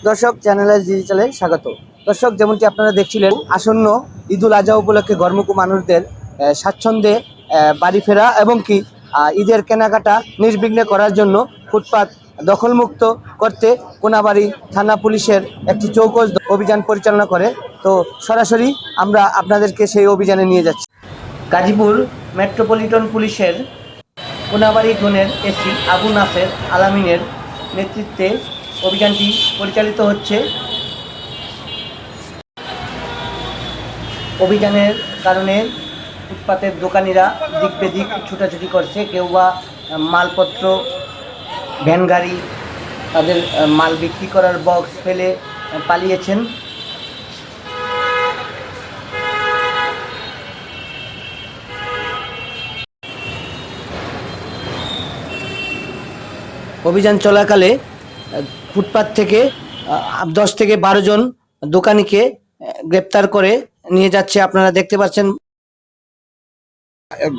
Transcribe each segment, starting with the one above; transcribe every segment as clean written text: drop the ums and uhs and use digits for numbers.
দর্শক চ্যানেলের ডিজিটালে স্বাগত। দর্শক যেমনটি আপনারা দেখছিলেন, আসন্ন ঈদুল আজহা উপলক্ষে ঘরমুখী মানুষদের স্বাচ্ছন্দ্যে বাড়ি ফেরা এবং কি ঈদের কেনাকাটা নির্বিঘ্নে করার জন্য ফুটপাত দখলমুক্ত করতে কোনাবাড়ি থানা পুলিশের একটি চৌকস অভিযান পরিচালনা করে। তো সরাসরি আমরা আপনাদেরকে সেই অভিযানে নিয়ে যাচ্ছি। গাজীপুর মেট্রোপলিটন পুলিশের কোনাবাড়ি জোনের এসি আবু নাসের আলামিনের নেতৃত্বে অভিযানটি পরিচালিত হচ্ছে। অভিযানের কারণে ফুটপাতের দোকানিরা দিক বেদিক ছুটাছুটি করছে, কেউ বা মালপত্র ভ্যান গাড়ি তাদের মাল বিক্রি করার বক্স ফেলে পালিয়েছেন। অভিযান চলাকালে ফুটপাত থেকে 10 থেকে 12 জন দোকানিকে গ্রেপ্তার করে নিয়ে যাচ্ছে। আপনারা দেখতে পাচ্ছেন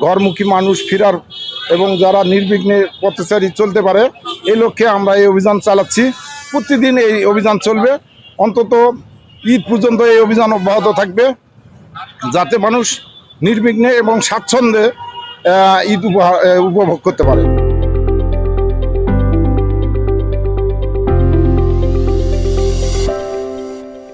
ঘরমুখী মানুষ ফেরার এবং যারা নির্বিঘ্নে পথচারী চলতে পারে এই লক্ষ্যে আমরা এই অভিযান চালাচ্ছি। প্রতিদিন এই অভিযান চলবে, অন্তত ঈদ পর্যন্ত এই অভিযান অব্যাহত থাকবে, যাতে মানুষ নির্বিঘ্নে এবং স্বাচ্ছন্দ্যে ঈদ উপভোগ করতে পারে।